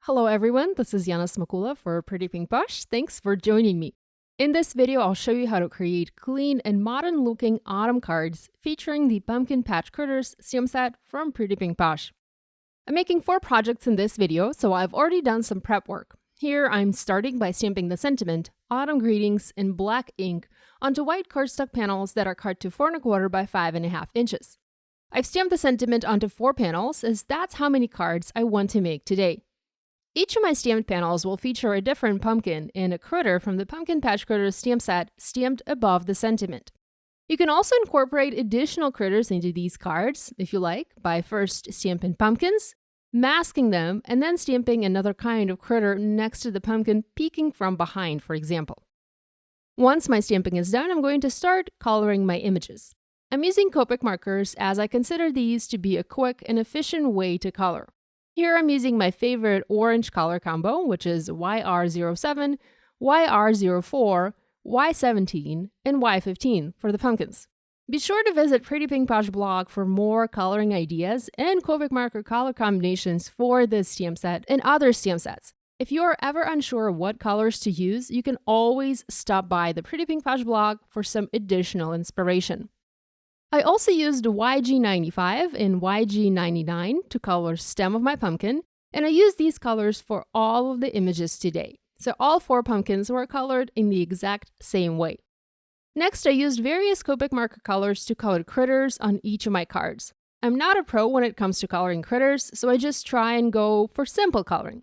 Hello everyone, this is Yana Smakula for Pretty Pink Push. Thanks for joining me. In this video, I'll show you how to create clean and modern looking autumn cards featuring the Pumpkin Patch Critters stamp set from Pretty Pink Push. I'm making 4 projects in this video, so I've already done some prep work. Here, I'm starting by stamping the sentiment, Autumn Greetings, in black ink onto white cardstock panels that are cut to 4 1/4 by 5.5 inches. I've stamped the sentiment onto 4 panels as that's how many cards I want to make today. Each of my stamped panels will feature a different pumpkin and a critter from the Pumpkin Patch Critters stamp set stamped above the sentiment. You can also incorporate additional critters into these cards, if you like, by first stamping pumpkins, masking them, and then stamping another kind of critter next to the pumpkin peeking from behind, for example. Once my stamping is done, I'm going to start coloring my images. I'm using Copic markers as I consider these to be a quick and efficient way to color. Here I'm using my favorite orange color combo, which is YR07, YR04, Y17, and Y15 for the pumpkins. Be sure to visit Pretty Pink Push blog for more coloring ideas and Copic marker color combinations for this stamp set and other stamp sets. If you are ever unsure what colors to use, you can always stop by the Pretty Pink Push blog for some additional inspiration. I also used YG95 and YG99 to color stem of my pumpkin, and I used these colors for all of the images today. So all 4 pumpkins were colored in the exact same way. Next, I used various Copic marker colors to color critters on each of my cards. I'm not a pro when it comes to coloring critters, so I just try and go for simple coloring.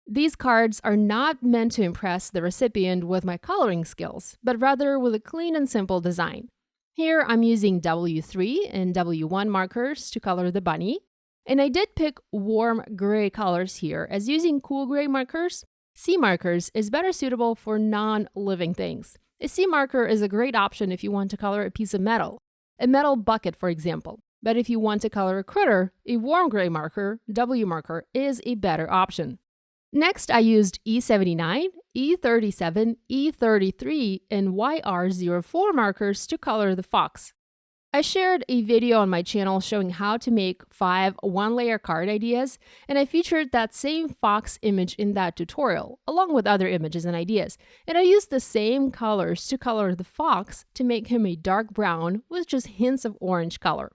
These cards are not meant to impress the recipient with my coloring skills, but rather with a clean and simple design. Here, I'm using W3 and W1 markers to color the bunny, and I did pick warm gray colors here, as using cool gray markers, C markers is better suitable for non-living things. A C marker is a great option if you want to color a piece of metal, a metal bucket for example, but if you want to color a critter, a warm gray marker, W marker, is a better option. Next, I used E79, E37, E33, and YR04 markers to color the fox. I shared a video on my channel showing how to make 5 one-layer card ideas, and I featured that same fox image in that tutorial, along with other images and ideas. And I used the same colors to color the fox to make him a dark brown with just hints of orange color.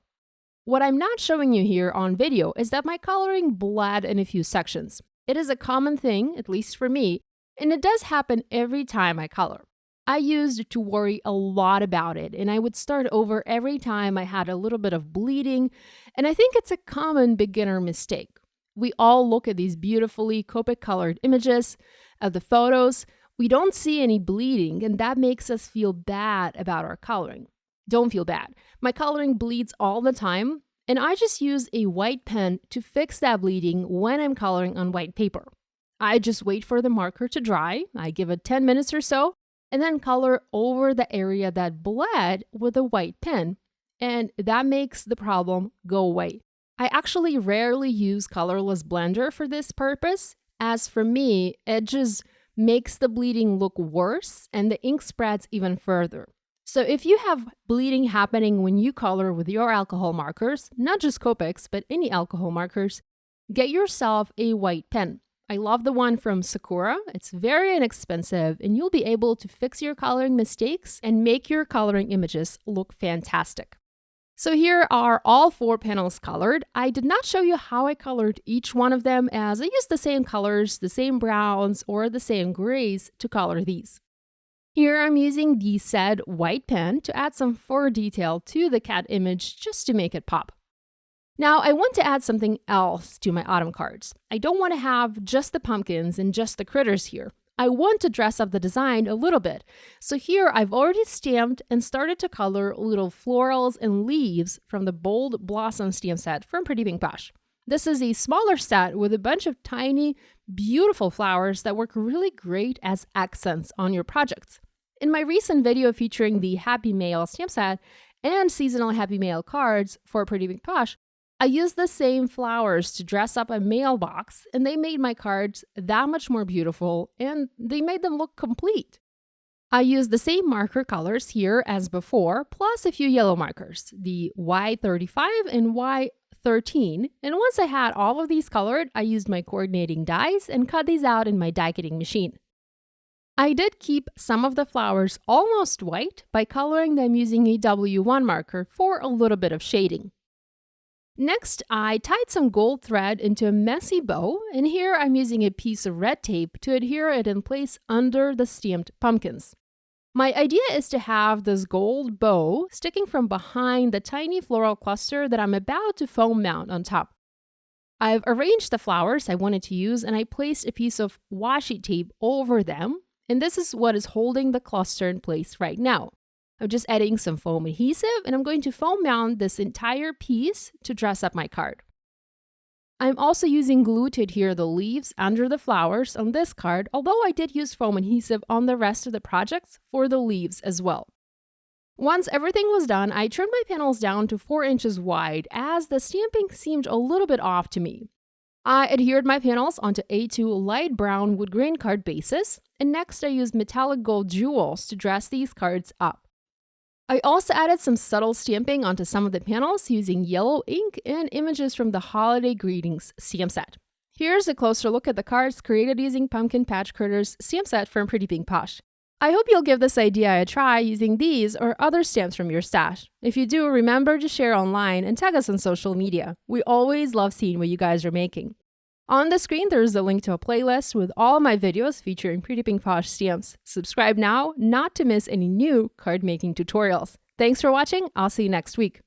What I'm not showing you here on video is that my coloring bled in a few sections. It is a common thing, at least for me, and it does happen every time I color. I used to worry a lot about it, and I would start over every time I had a little bit of bleeding, and I think it's a common beginner mistake. We all look at these beautifully Copic colored images of the photos. We don't see any bleeding, and that makes us feel bad about our coloring. Don't feel bad. My coloring bleeds all the time, and I just use a white pen to fix that bleeding when I'm coloring on white paper. I just wait for the marker to dry, I give it 10 minutes or so, and then color over the area that bled with a white pen, and that makes the problem go away. I actually rarely use colorless blender for this purpose, as for me, it just makes the bleeding look worse and the ink spreads even further. So if you have bleeding happening when you color with your alcohol markers, not just Copics, but any alcohol markers, get yourself a white pen. I love the one from Sakura. It's very inexpensive, and you'll be able to fix your coloring mistakes and make your coloring images look fantastic. So here are all 4 panels colored. I did not show you how I colored each one of them, as I used the same colors, the same browns, or the same grays to color these. Here I'm using the said white pen to add some fur detail to the cat image just to make it pop. Now I want to add something else to my autumn cards. I don't want to have just the pumpkins and just the critters here. I want to dress up the design a little bit. So here I've already stamped and started to color little florals and leaves from the Bold Blossom stamp set from Pretty Pink Push. This is a smaller set with a bunch of tiny, beautiful flowers that work really great as accents on your projects. In my recent video featuring the Happy Mail stamp set and seasonal Happy Mail cards for Pretty Pink Push, I used the same flowers to dress up a mailbox, and they made my cards that much more beautiful, and they made them look complete. I used the same marker colors here as before, plus a few yellow markers, the Y35 and 13, and once I had all of these colored, I used my coordinating dies and cut these out in my die cutting machine. I did keep some of the flowers almost white by coloring them using a W1 marker for a little bit of shading. Next, I tied some gold thread into a messy bow, and here I'm using a piece of red tape to adhere it in place under the stamped pumpkins. My idea is to have this gold bow sticking from behind the tiny floral cluster that I'm about to foam mount on top. I've arranged the flowers I wanted to use, and I placed a piece of washi tape over them, and this is what is holding the cluster in place right now. I'm just adding some foam adhesive, and I'm going to foam mount this entire piece to dress up my card. I'm also using glue to adhere the leaves under the flowers on this card, although I did use foam adhesive on the rest of the projects for the leaves as well. Once everything was done, I trimmed my panels down to 4 inches wide as the stamping seemed a little bit off to me. I adhered my panels onto A2 light brown wood grain card bases, and next I used metallic gold jewels to dress these cards up. I also added some subtle stamping onto some of the panels using yellow ink and images from the Holiday Greetings stamp set. Here's a closer look at the cards created using Pumpkin Patch Critters stamp set from Pretty Pink Posh. I hope you'll give this idea a try using these or other stamps from your stash. If you do, remember to share online and tag us on social media. We always love seeing what you guys are making. On the screen, there's a link to a playlist with all my videos featuring Pretty Pink Posh stamps. Subscribe now not to miss any new card making tutorials. Thanks for watching. I'll see you next week.